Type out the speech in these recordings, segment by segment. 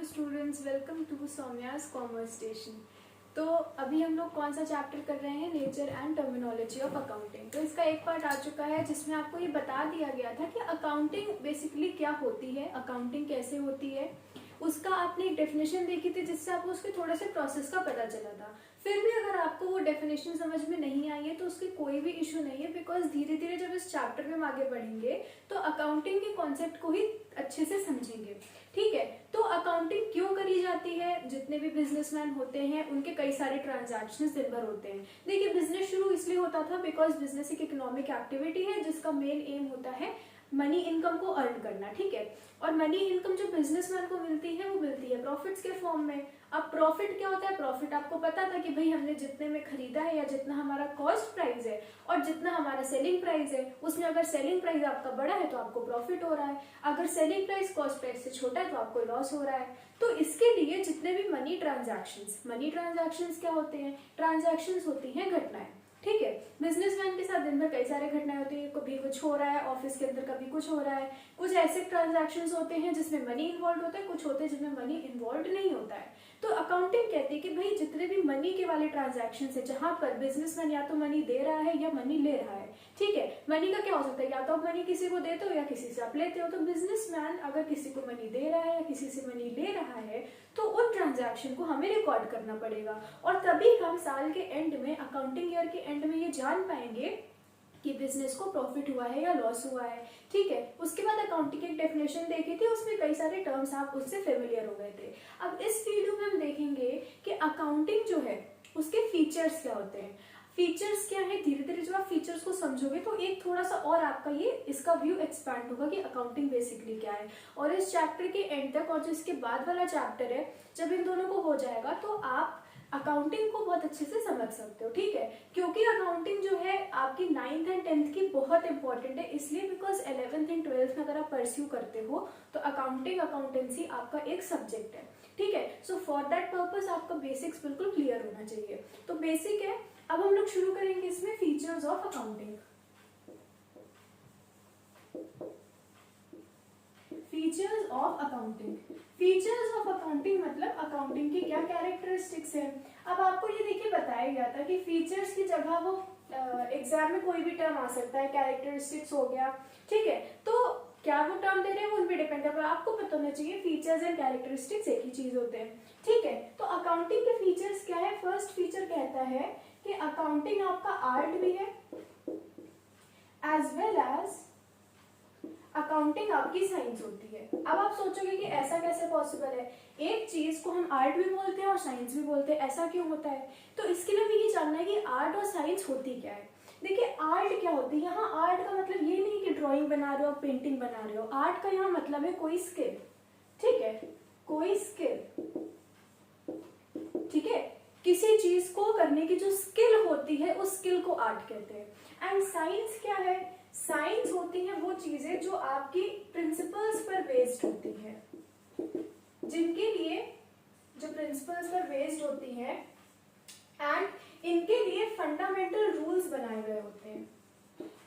Students, welcome to Soumya's commerce station. तो अभी हम लोग कौन सा चैप्टर कर रहे हैं? Nature and terminology of accounting. तो इसका एक पार्ट आ चुका है जिसमें आपको ये बता दिया गया था कि अकाउंटिंग बेसिकली क्या होती है, अकाउंटिंग कैसे होती है। उसका आपने एक डेफिनेशन देखी थी जिससे आपको उसके थोड़े से प्रोसेस का पता चला था। फिर भी अगर आपको वो डेफिनेशन समझ में नहीं आई है तो उसकी कोई भी इशू नहीं है, बिकॉज धीरे धीरे जब इस चैप्टर में हम आगे बढ़ेंगे तो अकाउंटिंग के कॉन्सेप्ट को ही अच्छे से समझेंगे। ठीक है, तो अकाउंटिंग क्यों करी जाती है? जितने भी बिजनेसमैन होते हैं उनके कई सारे ट्रांजैक्शंस दिन भर होते हैं। देखिए, बिजनेस शुरू इसलिए होता था बिकॉज बिजनेस एक इकोनॉमिक एक्टिविटी है जिसका मेन एम होता है मनी इनकम को अर्न करना। ठीक है, और मनी इनकम जो बिजनेसमैन को मिलती है वो मिलती है प्रॉफिट्स के फॉर्म में। अब प्रॉफिट क्या होता है? प्रॉफिट आपको पता था कि भाई हमने जितने में खरीदा है या जितना हमारा कॉस्ट प्राइस है और जितना हमारा सेलिंग प्राइस है, उसमें अगर सेलिंग प्राइस आपका बड़ा है तो आपको प्रॉफिट हो रहा है, अगर सेलिंग प्राइस कॉस्ट प्राइस से छोटा है तो आपको लॉस हो रहा है। तो इसके लिए जितने भी मनी ट्रांजैक्शंस क्या होते हैं? ट्रांजैक्शंस होती हैं घटनाएं। ठीक है, बिजनेसमैन के साथ दिन भर कई सारे घटनाएं होती है, कभी कुछ हो रहा है ऑफिस के अंदर, कभी कुछ हो रहा है। कुछ ऐसे ट्रांजैक्शंस होते हैं जिसमें मनी इन्वॉल्व होता है, कुछ होते हैं जिसमें मनी इन्वॉल्व नहीं होता है। तो अकाउंटिंग कहती है कि भाई जितने भी मनी के वाले ट्रांजैक्शन है जहां पर बिजनेसमैन या तो मनी दे रहा है या मनी ले रहा है। ठीक है, मनी का क्या हो सकता है? या तो आप मनी किसी को देते हो या किसी से आप लेते हो। तो बिजनेसमैन अगर किसी को मनी दे रहा है या किसी से मनी ले रहा है तो उन ट्रांजैक्शन को हमें रिकॉर्ड करना पड़ेगा, और तभी हम साल के एंड में, अकाउंटिंग ईयर के एंड में ये जान पाएंगे कि बिजनेस को प्रॉफिट हुआ है या लॉस हुआ है। ठीक है, उसके बाद अकाउंटिंग की एक डेफिनेशन देखी थी, उसमें कई सारे टर्म्स आप उससे फेमिलियर हो गए थे। अब इस वीडियो में हम देखेंगे कि अकाउंटिंग जो है उसके फीचर्स क्या होते हैं। फीचर्स क्या है? धीरे धीरे जब आप फीचर्स को समझोगे तो एक थोड़ा सा और आपका ये इसका व्यू एक्सपैंड होगा कि अकाउंटिंग बेसिकली क्या है। और इस चैप्टर के एंड तक और जो इसके बाद वाला चैप्टर है, जब इन दोनों को हो जाएगा तो आप अकाउंटिंग को बहुत अच्छे से समझ सकते हो। ठीक है, क्योंकि अकाउंटिंग जो है आपकी 9th एंड 10th की बहुत इंपॉर्टेंट है, इसलिए बिकॉज 11th एंड 12th में अगर आप परस्यू करते हो तो अकाउंटेंसी आपका एक सब्जेक्ट है। ठीक है, सो फॉर दैट पर्पस आपका बेसिक्स बिल्कुल क्लियर होना चाहिए। तो बेसिक है। अब हम लोग शुरू करेंगे इसमें features of accounting. Features of accounting. Features of accounting मतलब अकाउंटिंग की क्या कैरेक्टरिस्टिक्स है। अब आपको ये देखिए बताया गया था कि फीचर्स की जगह वो एग्जाम में कोई भी टर्म आ सकता है, कैरेक्टरिस्टिक्स हो गया। ठीक है, तो क्या वो टर्म दे रहे हैं वो उन पे डिपेंड करता है। आपको पता होना चाहिए फीचर्स एंड कैरेक्टरिस्टिक्स एक ही चीज होते हैं। ठीक है, तो अकाउंटिंग के फीचर्स क्या है? फर्स्ट फीचर कहता है कि अकाउंटिंग आपका आर्ट भी है एज वेल एज अकाउंटिंग आपकी साइंस होती है। अब आप सोचोगे कि ऐसा कैसे पॉसिबल है? एक चीज को हम आर्ट भी बोलते हैं और साइंस भी बोलते हैं, ऐसा क्यों होता है? तो इसके लिए हमें ये जानना है कि आर्ट और साइंस होती क्या है। देखिए, आर्ट क्या होती है? यहाँ आर्ट का मतलब ये नहीं कि ड्राइंग बना रहे हो, पेंटिंग बना रहे हो। आर्ट का यहाँ मतलब है कोई स्किल। ठीक है, कोई स्किल। ठीक है, किसी चीज को करने की जो स्किल होती है उस स्किल को आर्ट कहते हैं। एंड साइंस क्या है? साइंस होती है वो चीजें जो आपकी प्रिंसिपल्स पर बेस्ड होती है, जिनके लिए जो प्रिंसिपल्स पर बेस्ड होती है एंड इनके लिए फंडामेंटल रूल्स बनाए गए होते हैं।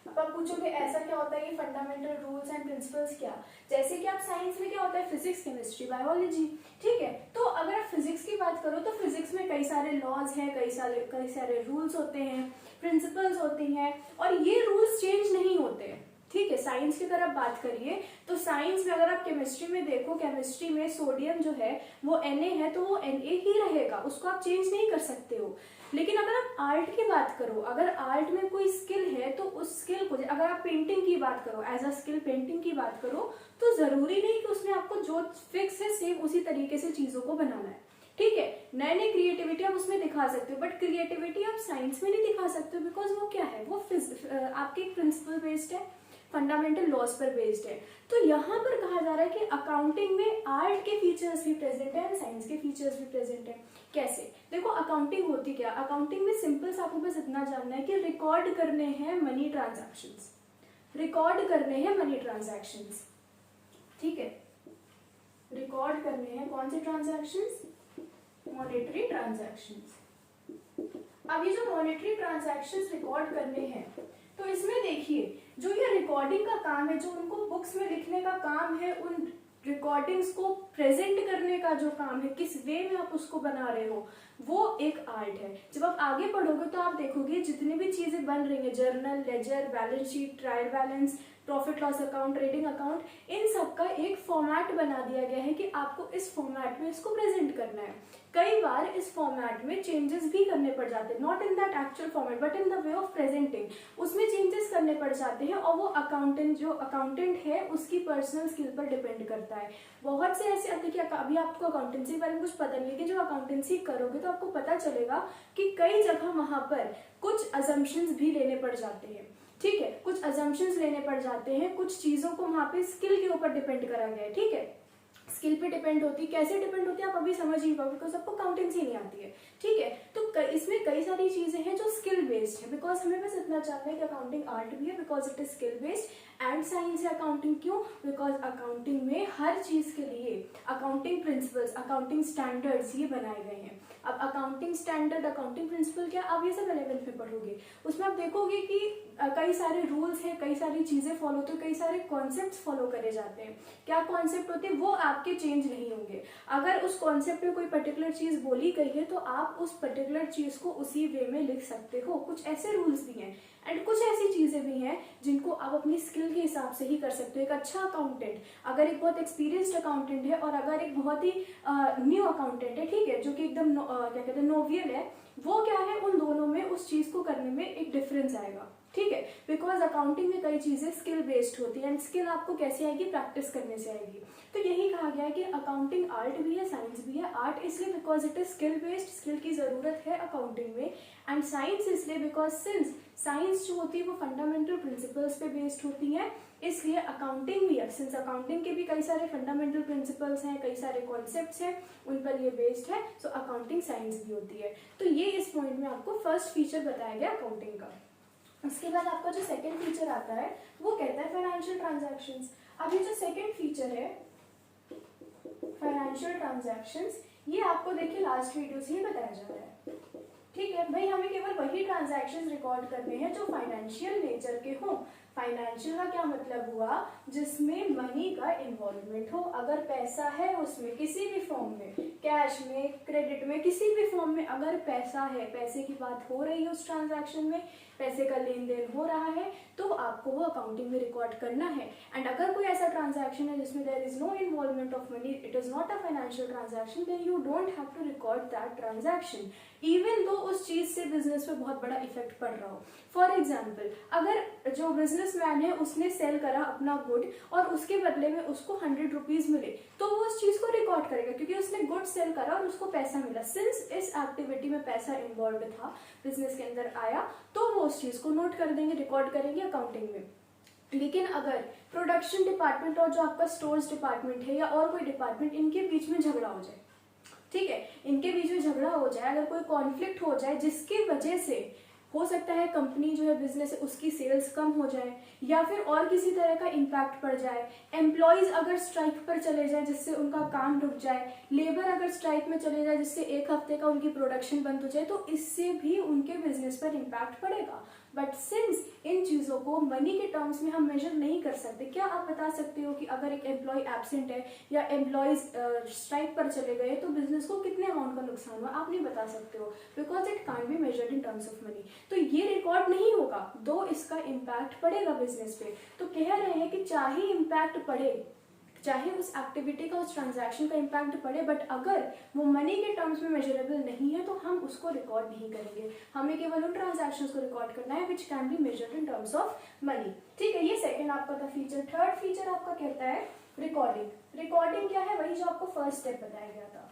अब आप पूछोगे ऐसा क्या होता है ये फंडामेंटल रूल्स एंड प्रिंसिपल्स? क्या, जैसे कि आप साइंस में क्या होता है? Physics, chemistry, biology. ठीक है, तो अगर आप फिजिक्स की बात करो तो फिजिक्स में कई सारे लॉज हैं, कई सारे रूल्स होते हैं, प्रिंसिपल्स होती हैं, और ये रूल्स चेंज नहीं होते हैं। ठीक है, साइंस की अगर आप बात करिए तो साइंस में अगर आप केमिस्ट्री में देखो, केमिस्ट्री में सोडियम जो है वो Na है तो वो Na ही रहेगा, उसको आप चेंज नहीं कर सकते हो। लेकिन अगर आप आर्ट की बात करो, अगर आर्ट में कोई स्किल है तो उस स्किल को, अगर आप पेंटिंग की बात करो, एज अ स्किल पेंटिंग की बात करो, तो जरूरी नहीं कि उसमें आपको जो फिक्स है सेम उसी तरीके से चीजों को बनाना है। ठीक है, नए नए क्रिएटिविटी आप उसमें दिखा सकते हो, बट क्रिएटिविटी आप साइंस में नहीं दिखा सकते हो, बिकॉज वो क्या है? वो आपके प्रिंसिपल बेस्ड है, फंडामेंटल लॉज पर बेस्ड है। तो यहाँ पर कहा जा रहा है कि अकाउंटिंग में आर्ट के फीचर्स भी प्रेजेंट है एंड साइंस के फीचर्स भी प्रेजेंट है। कैसे? देखो, अकाउंटिंग होती क्या? अकाउंटिंग में सिंपल सा आपको बस इतना जानना है कि रिकॉर्ड करने हैं मनी ट्रांजैक्शंस, रिकॉर्ड करने हैं मनी ट्रांजैक्शंस। ठीक है, रिकॉर्ड करने हैं कौन से ट्रांजैक्शंस? Monetary transactions. अब ये जो मॉनेटरी ट्रांजैक्शंस रिकॉर्ड करने हैं, तो इसमें देखिए जो ये रिकॉर्डिंग का काम है, जो उनको बुक्स में लिखने का काम है, उन रिकॉर्डिंग्स को प्रेजेंट करने का जो काम है, किस वे में आप उसको बना रहे हो, वो एक आर्ट है। जब आप आगे पढ़ोगे तो आप देखोगे जितनी भी चीजें बन रही हैं, journal, ledger, balance sheet, trial balance, profit loss account, trading account, इन सब का एक फॉर्मेट बना दिया गया है कि आपको इस फॉर्मेट में इसको प्रेजेंट करना है। कई बार इस फॉर्मेट में चेंजेस भी करने पड़ जाते हैं, not in that actual format but in the way of presenting, उसमें चेंजेस करने पड़ जाते हैं और वो अकाउंटेंट है उसकी पर्सनल स्किल पर डिपेंड करता है। बहुत से ऐसे, देखिए अभी आपको अकाउंटेंसी के बारे में कुछ पता नहीं, लेकिन जब अकाउंटेंसी करोगे तो आपको पता चलेगा कि कई जगह वहां पर कुछ अजम्पशंस भी लेने पड़ जाते हैं, ठीक है, कुछ अजम्पशंस लेने पड़ जाते हैं, कुछ चीजों को वहां पे स्किल के ऊपर डिपेंड करा गया है, ठीक है, स्किल पे डिपेंड होती है। कैसे डिपेंड होती है आप अभी समझ ही पाओगे बिकॉज आपको अकाउंटेंसी नहीं आती है, ठीक है। तो इसमें कई सारी चीजें हैं जो स्किल बेस्ड है, बिकॉज हमें बस इतना जानना है कि अकाउंटिंग आर्ट भी है because it is skill based, and science है अकाउंटिंग। क्यों? बिकॉज अकाउंटिंग में हर चीज के लिए अकाउंटिंग प्रिंसिपल्स, अकाउंटिंग स्टैंडर्ड्स ये बनाए गए हैं। अब अकाउंटिंग स्टैंडर्ड, अकाउंटिंग प्रिंसिपल क्या, आप ये सब 11th में पढ़ोगे, उसमें आप देखोगे कि कई सारे रूल्स हैं, कई सारी चीजें फॉलो होती है, कई सारे कॉन्सेप्ट्स फॉलो करे जाते हैं। क्या कॉन्सेप्ट होते हैं? वो आपके चेंज नहीं होंगे। अगर उस कॉन्सेप्ट में कोई पर्टिकुलर चीज बोली गई है तो आप उस पर्टिकुलर चीज को उसी वे में लिख सकते हो। कुछ ऐसे रूल्स भी हैं एंड कुछ ऐसी चीजें भी हैं जिनको आप अपनी स्किल के हिसाब से ही कर सकते हो। एक अच्छा अकाउंटेंट, अगर एक बहुत एक्सपीरियंस्ड अकाउंटेंट है और अगर एक बहुत ही न्यू अकाउंटेंट है, ठीक है, जो कि एकदम क्या कहते हैं नोवियल है, वो क्या है, उन दोनों में उस चीज को करने में एक डिफरेंस आएगा, ठीक है, बिकॉज अकाउंटिंग में कई चीजें स्किल बेस्ड होती है एंड स्किल आपको कैसे आएगी, प्रैक्टिस करने से आएगी। तो यही कहा गया है कि अकाउंटिंग आर्ट भी है, साइंस भी है। आर्ट इसलिए because it is skill based, skill की जरूरत है अकाउंटिंग में, एंड साइंस इसलिए बिकॉज सिंस साइंस जो होती है वो फंडामेंटल प्रिंसिपल्स पे बेस्ड होती है, इसलिए अकाउंटिंग भी है, सिंस अकाउंटिंग के भी कई सारे फंडामेंटल प्रिंसिपल्स हैं, कई सारे कॉन्सेप्ट्स हैं, उन पर ये बेस्ड है, सो अकाउंटिंग साइंस भी होती है। तो ये इस पॉइंट में आपको फर्स्ट फीचर बताया गया अकाउंटिंग का। उसके बाद आपका जो सेकंड फीचर आता है वो कहता है फाइनेंशियल ट्रांजैक्शंस। अब ये जो सेकंड फीचर है फाइनेंशियल ट्रांजैक्शंस, ये आपको देखिए लास्ट वीडियो से ही बताया जा रहा है, ठीक है भाई। हमें केवल वही ट्रांजैक्शंस रिकॉर्ड करने हैं जो फाइनेंशियल नेचर के हों। फाइनेंशियल का क्या मतलब हुआ, जिसमें मनी का इन्वॉल्वमेंट हो। अगर पैसा है उसमें किसी भी फॉर्म में, कैश में, क्रेडिट में, किसी भी फॉर्म में अगर पैसा है, पैसे की बात हो रही है उस ट्रांजैक्शन में, पैसे का लेन देन हो रहा है, तो आपको वो अकाउंटिंग में रिकॉर्ड करना है। एंड अगर कोई ऐसा ट्रांजैक्शन है जिसमें there is no involvement of money, it is not a financial transaction, then you don't have to record that transaction, even though उस चीज से बिजनेस पे बहुत बड़ा इफेक्ट पड़ रहा हो। फॉर एग्जाम्पल, अगर जो बिजनेसमैन है उसने सेल करा अपना गुड और उसके बदले में उसको 100 रुपीज मिले, तो वो उस चीज को रिकॉर्ड करेगा क्योंकि उसने गुड सेल करा और उसको पैसा मिला। सिंस इस एक्टिविटी में पैसा इन्वॉल्व था, बिजनेस के अंदर आया, तो वो उस चीज को नोट कर देंगे, रिकॉर्ड करेंगे अकाउंटिंग में। लेकिन अगर प्रोडक्शन डिपार्टमेंट और जो आपका स्टोर्स डिपार्टमेंट है या और कोई डिपार्टमेंट, इनके बीच में झगड़ा हो जाए, ठीक है, इनके बीच में झगड़ा हो जाए, अगर कोई कॉन्फ्लिक्ट हो जाए जिसकी वजह से हो सकता है कंपनी जो है बिजनेस है उसकी सेल्स कम हो जाए या फिर और किसी तरह का इम्पैक्ट पड़ जाए, एम्प्लॉयज अगर स्ट्राइक पर चले जाए जिससे उनका काम रुक जाए, लेबर अगर स्ट्राइक में चले जाए जिससे एक हफ्ते का उनकी प्रोडक्शन बंद हो जाए, तो इससे भी उनके बिजनेस पर इम्पैक्ट पड़ेगा। बट सिंस इन चीज़ों को मनी के टर्म्स में हम मेजर नहीं कर सकते, क्या आप बता सकते हो कि अगर एक एम्प्लॉय एब्सेंट है या एम्प्लॉयज स्ट्राइक पर चले गए तो बिजनेस को कितने अमाउंट का नुकसान हुआ, आप नहीं बता सकते हो, because it can't be measured in terms of money. तो ये रिकॉर्ड नहीं होगा, दो इसका इम्पैक्ट पड़ेगा बिजनेस पे। तो कह रहे हैं कि चाहे इम्पैक्ट पड़े, चाहे उस एक्टिविटी का, उस ट्रांजैक्शन का इम्पैक्ट पड़े, बट अगर वो मनी के टर्म्स में मेजरेबल नहीं है तो हम उसको रिकॉर्ड नहीं करेंगे। हमें केवल उन ट्रांजैक्शंस को रिकॉर्ड करना है which can be measured in terms of money, ठीक है। ये सेकंड आपका था फीचर। थर्ड फीचर आपका कहता है रिकॉर्डिंग। रिकॉर्डिंग क्या है, वही जो आपको फर्स्ट स्टेप बताया गया था।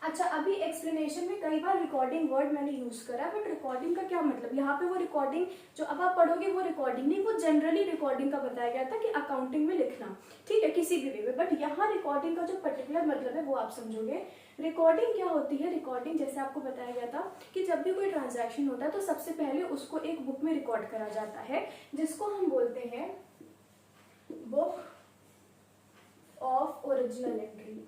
अच्छा, अभी एक्सप्लेनेशन में कई बार रिकॉर्डिंग वर्ड मैंने यूज करा, बट रिकॉर्डिंग का क्या मतलब, यहाँ पे वो रिकॉर्डिंग जो अब आप पढ़ोगे वो रिकॉर्डिंग नहीं, वो जनरली रिकॉर्डिंग का बताया गया था कि अकाउंटिंग में लिखना, ठीक है, किसी भी वे में। बट यहाँ रिकॉर्डिंग का जो पर्टिकुलर मतलब है वो आप समझोगे। रिकॉर्डिंग क्या होती है, रिकॉर्डिंग जैसे आपको बताया गया था कि जब भी कोई ट्रांजैक्शन होता है तो सबसे पहले उसको एक बुक में रिकॉर्ड करा जाता है जिसको हम बोलते हैं book of original entry.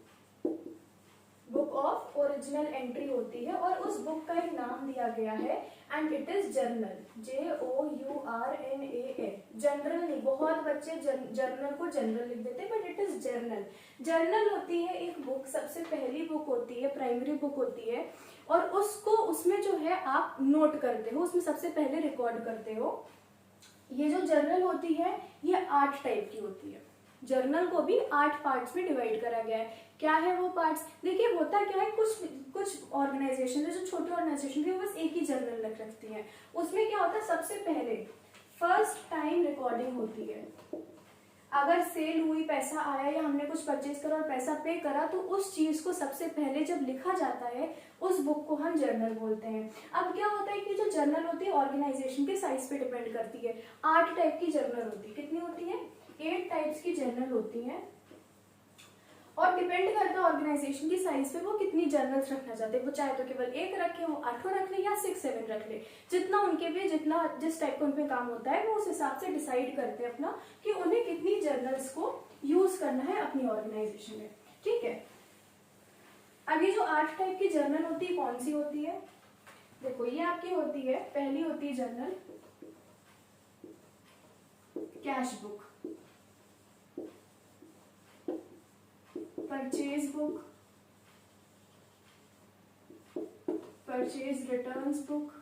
Book of original original entry होती है और उस बुक का एक नाम दिया गया है and it is journal, JOURNAL। General नहीं, बहुत बच्चे जर्नल को जनरल लिख देते हैं, but it is journal. Journal होती है एक बुक, सबसे पहली बुक होती है, प्राइमरी बुक होती है, और उसको उसमें जो है आप नोट करते हो, उसमें सबसे पहले रिकॉर्ड करते हो। ये जो जर्नल होती है ये 8 टाइप की होती है। जर्नल को भी 8 पार्ट्स में डिवाइड करा गया है। क्या है वो पार्ट्स? देखिए होता क्या है, कुछ ऑर्गेनाइजेशन है जो छोटी ऑर्गेनाइजेशन है बस एक ही जर्नल रखती है। उसमें क्या होता है, सबसे पहले फर्स्ट टाइम रिकॉर्डिंग होती है। अगर सेल हुई, पैसा आया या हमने कुछ परचेज करा और पैसा पे करा, तो उस चीज को सबसे पहले जब लिखा जाता है उस बुक को हम जर्नल बोलते हैं। अब क्या होता है कि जो जर्नल होती है ऑर्गेनाइजेशन के साइज पे डिपेंड करती है। 8 टाइप की जर्नल होती है। कितनी होती है? 8 टाइप्स की जर्नल होती हैं, और डिपेंड करता है ऑर्गेनाइजेशन की साइज पे वो कितनी जर्नल्स रखना चाहते हैं। वो चाहे तो केवल 1 रखे, वो 8 रख ले या 6-7 रख ले, जितना उनके भी जितना जिस टाइप का उन पे काम होता है वो उस हिसाब से डिसाइड करते हैं अपना कि उन्हें कितनी जर्नल्स को यूज करना है अपनी ऑर्गेनाइजेशन में। ठीक है, अब ये जो 8 टाइप की जर्नल होती है कौन सी होती है? देखो ये आपकी होती है, पहली होती है journal cash book, purchase book, purchase returns book,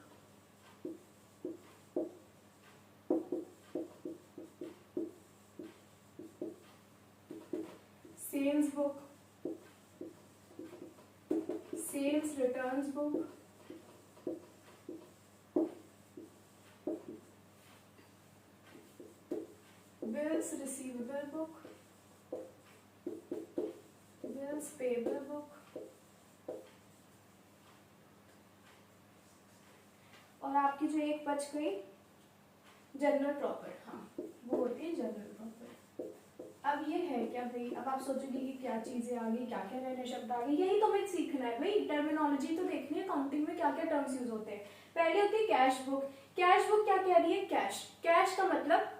sales book, sales returns book, bills receivable book, bills payable book, और आपकी जो एक बच गई जर्नल प्रॉपर, हाँ वो होती है जर्नल प्रॉपर। अब ये है क्या भाई, अब आप सोचोगे कि क्या चीजें आ गई, क्या क्या नए नए शब्द आ गए, यही तो हमें सीखना है भाई। टर्मिनोलॉजी तो देखनी है अकाउंटिंग में क्या क्या टर्म्स यूज होते हैं। पहले होती है कैश बुक। कैश बुक क्या कह रही है? कैश, कैश का मतलब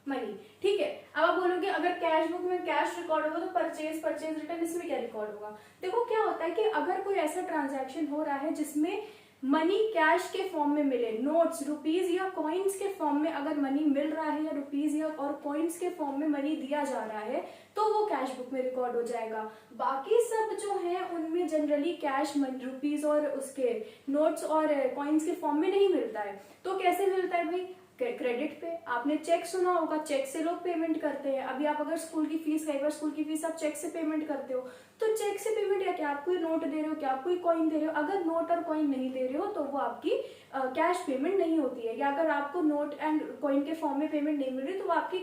मनी। ठीक है, अब आप बोलोगे अगर कैश बुक में कैश रिकॉर्ड होगा तो परचेज, परचेज रिटर्न, इसमें क्या रिकॉर्ड होगा? देखो क्या होता है कि अगर कोई ऐसा ट्रांजैक्शन हो रहा है जिसमें मनी कैश के फॉर्म में मिले, नोट्स, रुपीज या कॉइन्स के फॉर्म में अगर मनी मिल रहा है, या रुपीज या और कॉइन्स के फॉर्म में मनी दिया जा रहा है, तो वो कैश बुक में रिकॉर्ड हो जाएगा। बाकी सब जो है उनमें जनरली कैश, रुपीज और उसके नोट्स और कॉइन्स के फॉर्म में नहीं मिलता है। तो कैसे मिलता है भाई? क्रेडिट पे। आपने चेक सुना होगा, चेक से लोग पेमेंट करते हैं। अभी आप अगर स्कूल की फीस, कई बार स्कूल की फीस आप चेक से पेमेंट करते हो, तो चेक से पेमेंट या क्या आप कोई नोट दे रहे हो, क्या आप कोई कॉइन दे रहे हो? अगर नोट और कॉइन नहीं दे रहे हो तो वो आपकी कैश पेमेंट नहीं होती है। या अगर आपको नोट एंड कॉइन के फॉर्म में पेमेंट नहीं मिल रही तो वो आपकी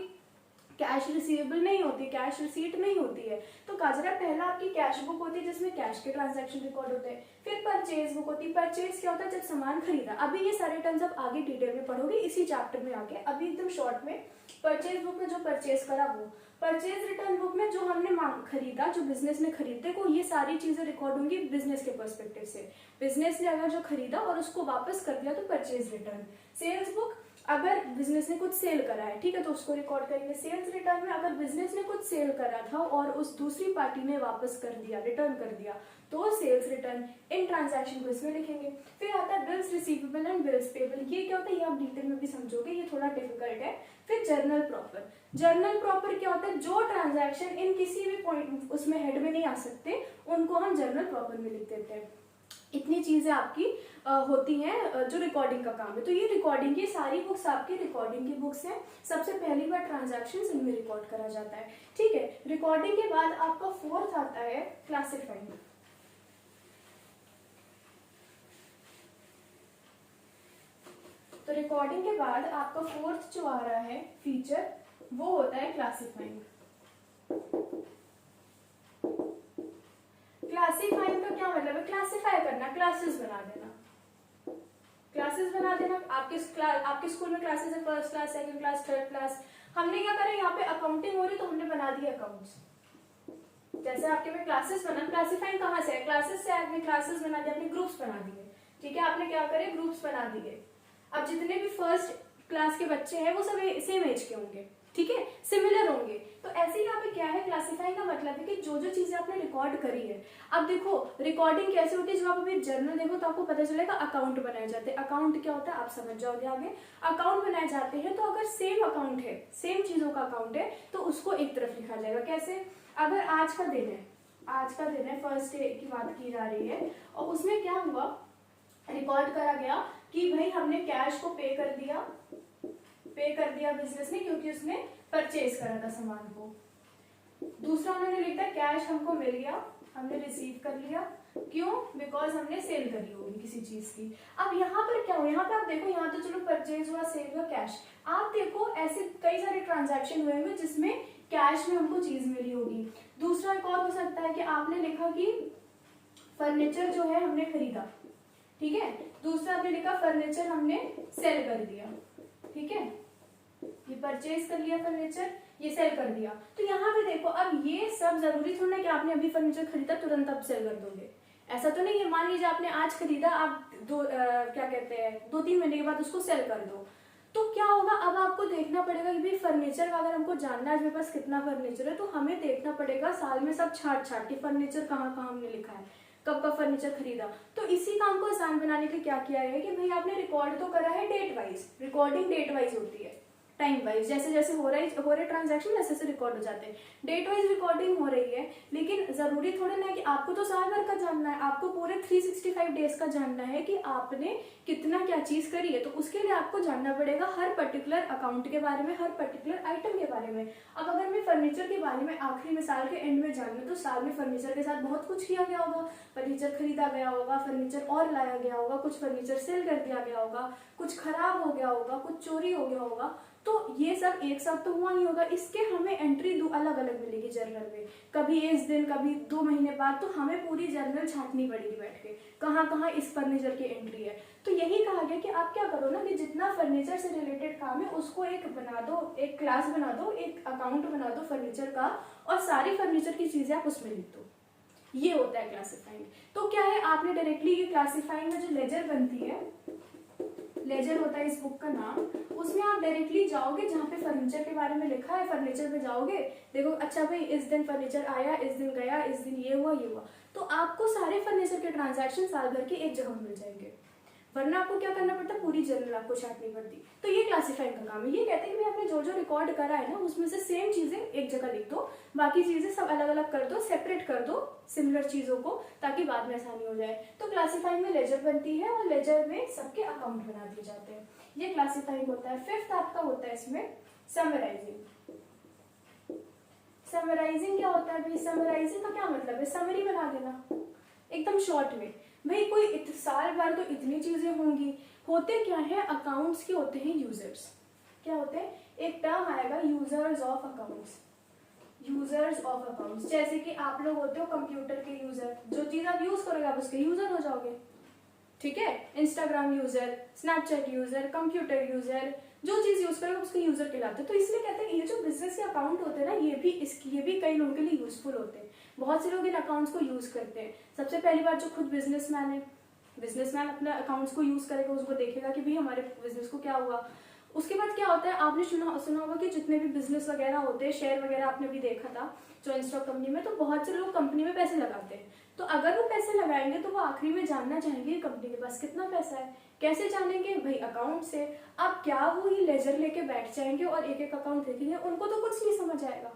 कैश रिसीवेबल नहीं होती, कैश रिसीट नहीं होती है। तो काजरा पहला आपकी कैश बुक होती है जिसमें कैश के ट्रांजैक्शन रिकॉर्ड होते हैं। फिर परचेज बुक होती है। परचेज क्या होता है? जब सामान खरीदा। अभी ये सारे टर्म्स आप आगे डिटेल में पढ़ोगे इसी चैप्टर में आके। अभी एकदम शॉर्ट में, परचेज बुक में जो परचेज करा वो, परचेज रिटर्न बुक में जो हमने खरीदा, जो बिजनेस ने खरीदे को, ये सारी चीजें रिकॉर्ड होंगी बिजनेस के पर्सपेक्टिव से। बिजनेस ने अगर जो खरीदा और उसको वापस कर दिया तो परचेज रिटर्न। सेल्स बुक, अगर बिजनेस ने कुछ सेल करा है, ठीक है, तो उसको रिकॉर्ड करेंगे। सेल्स रिटर्न में अगर बिजनेस ने कुछ सेल करा था और उस दूसरी पार्टी ने वापस कर दिया, रिटर्न कर दिया, तो सेल्स रिटर्न। इन ट्रांजैक्शन को इसमें लिखेंगे। फिर आता है bills receivable and bills payable. ये क्या होता है ये आप डिटेल में भी समझोगे, ये थोड़ा डिफिकल्ट है। फिर जर्नल प्रॉपर। जर्नल प्रॉपर क्या होता है? जो ट्रांजैक्शन इन किसी भी पॉइंट उसमें हेड में नहीं आ सकते उनको हम जर्नल प्रॉपर में लिख देते हैं। इतनी चीजें आपकी होती हैं जो रिकॉर्डिंग का काम है। तो ये रिकॉर्डिंग की सारी बुक्स आपकी रिकॉर्डिंग की बुक्स हैं। सबसे पहली बार ट्रांजैक्शंस इनमें रिकॉर्ड करा जाता है। ठीक है, रिकॉर्डिंग के बाद आपका फोर्थ आता है क्लासिफाइंग। तो रिकॉर्डिंग के बाद आपका फोर्थ जो आ रहा है फीचर वो होता है क्लासिफाइंग। क्लासिफाइंग का क्या मतलब है? क्लासिफाई करना, क्लासेस बना देना। क्लासेस बना देना। आपके स्कूल में क्लासेस है, first class, second class, third class. हमने क्या करा, यहाँ पे अकाउंटिंग हो रही तो हमने बना दिया अकाउंट्स। जैसे आपके में क्लासेस बना, क्लासिफाइंग कहाँ से है? क्लासेस से। आपने क्लासेस बना दिए, आपने ग्रुप्स बना दिए। ठीक है, आपने क्या करे, ग्रुप्स बना दिए। अब जितने भी फर्स्ट क्लास के बच्चे हैं वो सब सेम एज के होंगे। ठीक है, सिमिलर होंगे। तो ऐसे यहाँ पे क्या है, क्लासिफाइंग का मतलब है कि जो जो चीजें आपने रिकॉर्ड करी है। अब देखो रिकॉर्डिंग कैसे होती है, जब आप अभी जर्नल देखो तो आपको पता चलेगा अकाउंट बनाए जाते हैं। अकाउंट क्या होता है आप समझ जाओगे आगे। अकाउंट बनाए जाते हैं, तो अगर सेम अकाउंट है, सेम चीजों का अकाउंट है, तो उसको एक तरफ लिखा जाएगा। कैसे, अगर आज का दिन है, आज का दिन है, फर्स्ट डे की बात की जा रही है, और उसमें क्या हुआ, रिकॉर्ड करा गया कि भाई हमने कैश को पे कर दिया बिजनेस ने, क्योंकि उसने परचेज करा था सामान को। दूसरा उन्होंने लिखा कैश हमको मिल गया, हमने रिसीव कर लिया, क्यों, बिकॉज हमने सेल करी होगी किसी चीज की। अब यहाँ पर क्या हो, यहाँ पे आप देखो, यहाँ तो चलो परचेज हुआ, सेल हुआ, कैश। आप देखो ऐसे कई सारे ट्रांजैक्शन हुए होंगे जिसमें कैश में हमको चीज मिली होगी। दूसरा एक और हो सकता है कि आपने लिखा कि फर्नीचर जो है हमने खरीदा, ठीक है। दूसरा आपने लिखा फर्नीचर हमने सेल कर दिया, ठीक है, ये परचेज कर लिया फर्नीचर, ये सेल कर दिया। तो यहाँ पे देखो, अब ये सब जरूरी थोड़ा है कि आपने अभी फर्नीचर खरीदा तुरंत आप सेल कर दोगे, ऐसा तो नहीं है। मान लीजिए आपने आज खरीदा, आप क्या कहते हैं 2-3 महीने के बाद उसको सेल कर दो, तो क्या होगा, अब आपको देखना पड़ेगा कि भाई फर्नीचर का अगर हमको जानना है मेरे पास कितना फर्नीचर है, तो हमें देखना पड़ेगा साल में सब छाट के फर्नीचर कहाँ कहाँ हमने लिखा है, कब का फर्नीचर खरीदा। तो इसी काम को आसान बनाने के लिए क्या किया है कि भाई आपने रिकॉर्ड तो करा है date wise, recording date wise होती है, टाइम वाइज, जैसे जैसे हो रहे ट्रांजैक्शन वैसे से रिकॉर्ड हो जाते हैं। डेट वाइज रिकॉर्डिंग हो रही है, लेकिन जरूरी थोड़ा ना है कि आपको तो साल भर का जानना है, आपको पूरे 365 डेज का जानना है कि आपने कितना क्या चीज करी है। तो उसके लिए आपको जानना पड़ेगा हर पर्टिकुलर अकाउंट के बारे में, हर पर्टिकुलर आइटम के बारे में। अब अगर मैं फर्नीचर के बारे में आखिरी में साल के एंड में जानना, तो साल में फर्नीचर के साथ बहुत कुछ किया गया होगा, फर्नीचर खरीदा गया होगा, फर्नीचर और लाया गया होगा, कुछ फर्नीचर सेल कर दिया गया होगा, कुछ खराब हो गया होगा, कुछ चोरी हो गया होगा। तो ये सब एक साथ तो हुआ नहीं होगा, इसके हमें एंट्री दो अलग अलग मिलेगी जर्नल में, कभी इस दिन, कभी 2 महीने बाद। तो हमें पूरी जर्नल छांटनी पड़ेगी बैठ के, कहाँ कहाँ इस फर्नीचर की एंट्री है। तो यही कहा गया कि आप क्या करो ना, कि जितना फर्नीचर से रिलेटेड काम है उसको एक बना दो, एक क्लास बना दो, एक अकाउंट बना दो फर्नीचर का, और सारी फर्नीचर की चीजें आप उसमें लिख दो। ये होता है क्लासिफाइंग। तो क्या है, आपने डायरेक्टली ये क्लासिफाइंग में जो लेजर बनती है, लेजर होता है इस बुक का नाम, उसमें आप डायरेक्टली जाओगे जहाँ पे फर्नीचर के बारे में लिखा है, फर्नीचर पे जाओगे, देखो अच्छा भाई इस दिन फर्नीचर आया, इस दिन गया, इस दिन ये हुआ, तो आपको सारे फर्नीचर के ट्रांजैक्शन साल भर के एक जगह मिल जाएंगे। वरना आपको क्या करना पड़ता, पूरी जर्नल आपको छांटनी पड़ती। तो ये क्लासिफाइंग का काम है। ये कहते हैं कि आपने जो जो रिकॉर्ड करा है ना, उसमें से सेम चीजें एक जगह लिख दो, बाकी चीजें सब अलग अलग कर दो, सेपरेट कर दो सिमिलर चीजों को, ताकि बाद में आसानी हो जाए। तो क्लासिफाइंग में लेजर बनती है, और लेजर में सबके अकाउंट बना दिए जाते हैं। ये क्लासिफाइंग होता है। फिफ्थ आपका होता है इसमें समराइजिंग। समराइजिंग क्या होता है भाई, समराइजिंग का क्या मतलब है, समरी बना देना एकदम शॉर्ट में। भाई कोई साल भर तो इतनी चीजें होंगी। होते क्या है, अकाउंट्स के होते हैं यूजर्स। क्या होते हैं, एक टर्म आएगा users of accounts, users of accounts. जैसे कि आप लोग होते हो कंप्यूटर के यूजर, जो चीज आप यूज करोगे आप उसके यूजर हो जाओगे, ठीक है। Instagram user, Snapchat user, computer user, जो चीज यूज करोगे उसके यूजर कहलाते हैं। तो इसलिए कहते हैं ये जो बिजनेस के अकाउंट होते हैं ना, ये भी कई लोगों के लिए यूजफुल होते हैं। बहुत से लोग इन अकाउंट्स को यूज करते हैं। सबसे पहली बात, जो खुद बिजनेसमैन है, बिजनेसमैन अपने अकाउंट्स को यूज करेगा, उसको देखेगा कि भाई हमारे बिजनेस को क्या हुआ। उसके बाद क्या होता है, आपने सुना होगा कि जितने भी बिजनेस वगैरह होते हैं, शेयर वगैरह आपने भी देखा था जो इंस्टॉक कंपनी में, तो बहुत से लोग कंपनी में पैसे लगाते हैं। तो अगर वो पैसे लगाएंगे तो वो आखिरी में जानना चाहेंगे कंपनी के पास कितना पैसा है। कैसे जानेंगे भाई, अकाउंट से। अब क्या वो ही लेजर लेके बैठ जाएंगे और एक एक अकाउंट देखेंगे, उनको तो कुछ नहीं समझ आएगा,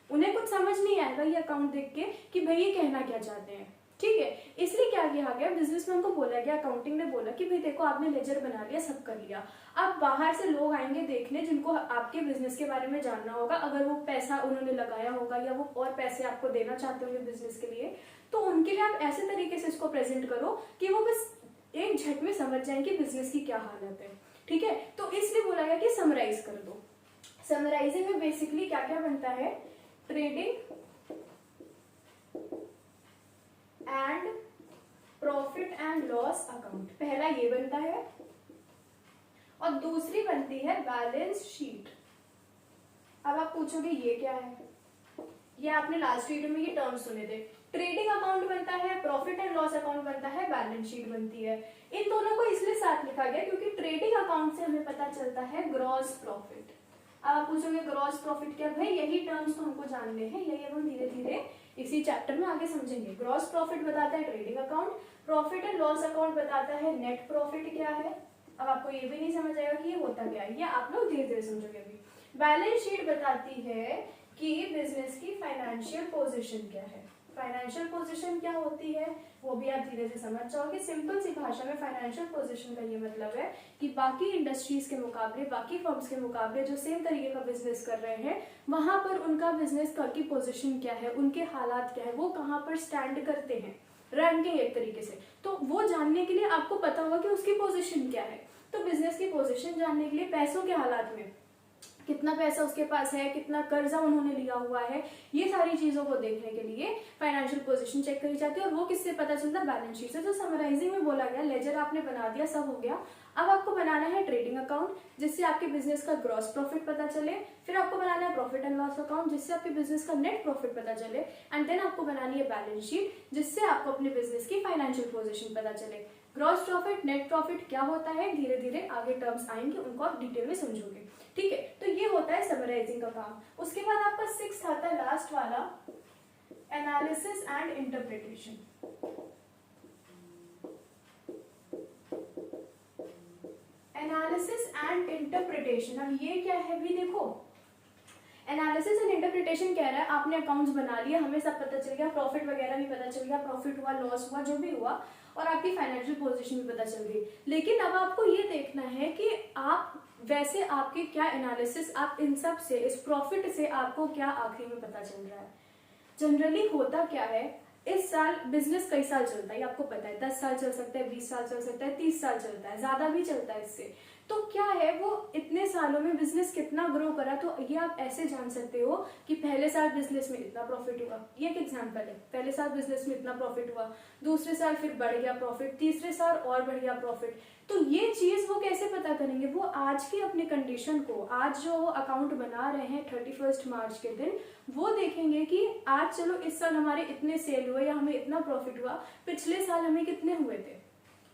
उन्हें कुछ समझ नहीं आएगा ये अकाउंट देख के कि भाई ये कहना क्या चाहते हैं, ठीक है। इसलिए क्या किया गया, बिजनेसमैन को बोला गया, अकाउंटिंग ने बोला कि भाई देखो आपने लेजर बना लिया, सब कर लिया। अब बाहर से लोग आएंगे देखने, जिनको आपके बिजनेस के बारे में जानना होगा, अगर वो पैसा उन्होंने लगाया होगा या वो और पैसे आपको देना चाहते होंगे बिजनेस के लिए, तो उनके लिए आप ऐसे तरीके से इसको प्रेजेंट करो कि वो बस एक झट में समझ जाए कि बिजनेस की क्या हालत है, ठीक है। तो इसलिए बोला गया कि समराइज कर दो। समराइजिंग में बेसिकली क्या क्या बनता है, trading and profit and loss account, पहला ये बनता है, और दूसरी बनती है बैलेंस शीट। अब आप पूछोगे ये क्या है, ये आपने लास्ट वीडियो में ये टर्म सुने थे। ट्रेडिंग अकाउंट बनता है, प्रॉफिट एंड लॉस अकाउंट बनता है, बैलेंस शीट बनती है। इन दोनों को इसलिए साथ लिखा गया क्योंकि ट्रेडिंग अकाउंट से हमें पता चलता है ग्रॉस प्रॉफिट, आप पूछोगे ग्रॉस प्रॉफिट क्या, भाई यही टर्म्स तो हमको जानने हैं, यही हम धीरे धीरे इसी चैप्टर में आगे समझेंगे। ग्रॉस प्रॉफिट बताता है trading account, profit and loss account बताता है नेट प्रॉफिट क्या है। अब आपको ये भी नहीं समझ आएगा कि ये होता क्या है, ये आप लोग धीरे धीरे समझोगे। अभी बैलेंस शीट बताती है कि बिजनेस की फाइनेंशियल पोजीशन क्या है। फाइनेंशियल पोजीशन क्या होती है वो भी आप धीरे धीरे समझ जाओगे। सिंपल सी भाषा में फाइनेंशियल पोजीशन का ये मतलब है कि बाकी इंडस्ट्रीज के मुकाबले, बाकी फर्म्स के मुकाबले जो सेम तरीके का बिजनेस कर रहे हैं, वहां पर उनका बिजनेस की पोजीशन क्या है, उनके हालात क्या है, वो कहाँ पर स्टैंड करते हैं, रैंकिंग एक तरीके से। तो वो जानने के लिए आपको पता होगा कि उसकी पोजीशन क्या है। तो बिजनेस की पोजीशन जानने के लिए पैसों के हालात में कितना पैसा उसके पास है, कितना कर्जा उन्होंने लिया हुआ है, ये सारी चीजों को देखने के लिए फाइनेंशियल पोजीशन चेक करी जाती है। और वो किससे पता चलता है, बैलेंस शीट से। तो समराइजिंग में बोला गया, लेजर आपने बना दिया, सब हो गया। अब आपको बनाना है ट्रेडिंग अकाउंट जिससे आपके बिजनेस का ग्रॉस प्रॉफिट पता चले, फिर आपको बनाना है प्रॉफिट एंड लॉस अकाउंट जिससे आपके बिजनेस का नेट प्रॉफिट पता चले, एंड देन आपको बनानी है बैलेंस शीट जिससे आपको अपने बिजनेस की फाइनेंशियल पोजीशन पता चले। ग्रॉस प्रॉफिट, नेट प्रॉफिट क्या होता है, धीरे धीरे आगे टर्म्स आएंगे, उनको आप डिटेल में समझोगे। ठीक है, तो ये होता है समराइजिंग का काम। उसके बाद आपका 6th आता है लास्ट वाला, analysis and interpretation. Analysis and interpretation, अब ये क्या है भी देखो। एनालिसिस एंड इंटरप्रिटेशन कह रहा है आपने अकाउंट्स बना लिया, हमें सब पता चल गया, प्रॉफिट वगैरह भी पता चल गया, प्रॉफिट हुआ, लॉस हुआ, जो भी हुआ, और आपकी फाइनेंशियल पोजीशन भी पता चल गई। लेकिन अब आपको ये देखना है कि आप वैसे आपके क्या एनालिसिस, आप इन सब से, इस प्रॉफिट से आपको क्या आखिरी में पता चल रहा है। जनरली होता क्या है, इस साल बिजनेस कई साल चलता है, आपको पता है 10 साल चल सकता है, 20 साल चल सकता है, 30 साल चलता है, ज्यादा भी चलता है इससे। तो क्या है वो इतने सालों में बिजनेस कितना ग्रो करा, तो ये आप ऐसे जान सकते हो कि पहले साल बिजनेस में इतना प्रॉफिट हुआ, ये एक एग्जांपल है, पहले साल बिजनेस में इतना प्रॉफिट हुआ, दूसरे साल फिर बढ़ गया प्रॉफिट, तीसरे साल और बढ़ गया प्रॉफिट। तो ये चीज वो कैसे पता करेंगे, वो आज की अपनी कंडीशन को, आज जो अकाउंट बना रहे हैं 31 मार्च के दिन, वो देखेंगे कि आज चलो इस साल हमारे इतने सेल हुए या हमें इतना प्रॉफिट हुआ, पिछले साल हमें कितने हुए थे,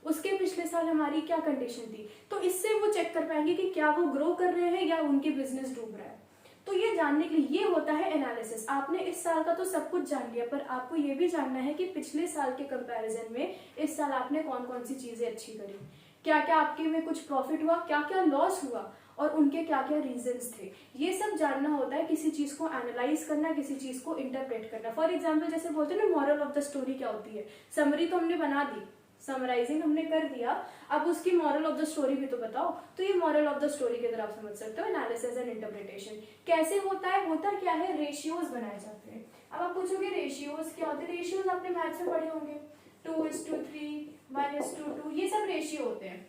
उसके पिछले साल हमारी क्या कंडीशन थी। तो इससे वो चेक कर पाएंगे कि क्या वो ग्रो कर रहे हैं या उनके बिजनेस डूब रहा है। तो ये जानने के लिए ये होता है एनालिसिस। आपने इस साल का तो सब कुछ जान लिया, पर आपको ये भी जानना है कि पिछले साल के कंपैरिजन में इस साल आपने कौन कौन सी चीजें अच्छी करी, क्या क्या आपके में कुछ प्रॉफिट हुआ, क्या क्या लॉस हुआ, और उनके क्या क्या रीजंस थे। ये सब जानना होता है, किसी चीज को एनालाइज करना, किसी चीज को इंटरप्रेट करना। फॉर एग्जाम्पल जैसे बोलते हैं ना, मॉरल ऑफ द स्टोरी क्या होती है, समरी तो हमने बना दी, समराइजिंग हमने कर दिया, अब उसकी मॉरल ऑफ द स्टोरी भी तो बताओ। तो ये मॉरल ऑफ द स्टोरी की तरह आप समझ सकते हो एनालिसिस एंड इंटरप्रिटेशन कैसे होता है। होता क्या है, रेशियोज बनाए जाते हैं। अब आप पूछोगे रेशियोज क्या होते हैं, रेशियोज आपने मैथ्स में पढ़े होंगे, 2:3, 1:2, ये सब रेशियो होते हैं।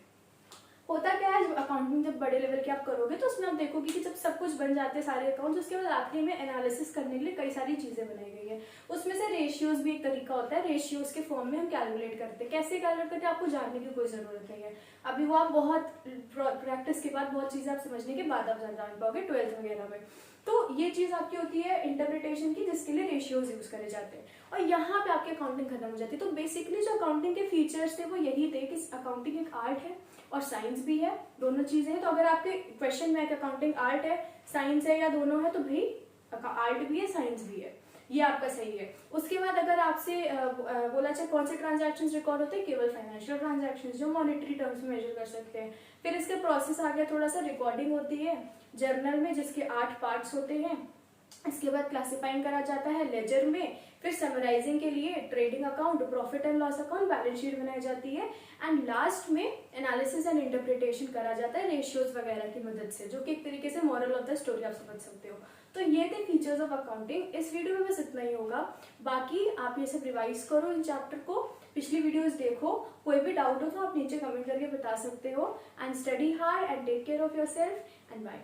होता क्या है, अकाउंटिंग जब बड़े लेवल के आप करोगे तो उसमें आप देखोगे कि जब सब कुछ बन जाते हैं सारे अकाउंट्स, उसके बाद आखिरी में एनालिसिस करने के लिए कई सारी चीजें बनाई गई है। उसमें से रेशियोज भी एक तरीका होता है, रेशियोज के फॉर्म में हम कैलकुलेट करते हैं। कैसे कैलकुलेट करते हैं आपको जानने की कोई जरूरत नहीं है, अभी वो आप बहुत प्रैक्टिस के बाद, बहुत चीजें आप समझने के बाद आप जान पाओगे 12th वगैरह में। तो ये चीज आपकी होती है इंटरप्रिटेशन की, जिसके लिए रेशियोज यूज करे जाते हैं, और यहाँ पे आपकी अकाउंटिंग खत्म हो जाती है। तो बेसिकली जो अकाउंटिंग के फीचर्स थे वो यही थे कि अकाउंटिंग एक आर्ट है और साइंस भी है, दोनों चीजें हैं। तो अगर आपके क्वेश्चन में अकाउंटिंग आर्ट है, साइंस है या दोनों है, तो भाई आर्ट भी है, साइंस भी है, ये आपका सही है। उसके बाद अगर आपसे बोला जाए कौन से ट्रांजैक्शंस रिकॉर्ड होते हैं, केवल फाइनेंशियल ट्रांजैक्शंस जो मॉनेटरी टर्म्स में मेजर कर सकते हैं। फिर इसका प्रोसेस आ गया थोड़ा सा, रिकॉर्डिंग होती है जर्नल में जिसके 8 पार्ट्स होते हैं। इसके बाद क्लासिफाइंग करा जाता है लेजर में, फिर समराइजिंग के लिए trading account, profit and loss account, balance sheet बनाई जाती है, एंड लास्ट में एनालिसिस एंड इंटरप्रिटेशन करा जाता है रेशियोज वगैरह की मदद से, जो कि एक तरीके से मॉरल ऑफ द स्टोरी आप समझ सकते हो। तो ये थे फीचर्स ऑफ अकाउंटिंग। इस वीडियो में बस इतना ही होगा, बाकी आप ये सब रिवाइज करो इन चैप्टर को, पिछली वीडियोस देखो, कोई भी डाउट हो तो आप नीचे कमेंट करके बता सकते हो। And study hard and take care of yourself and bye.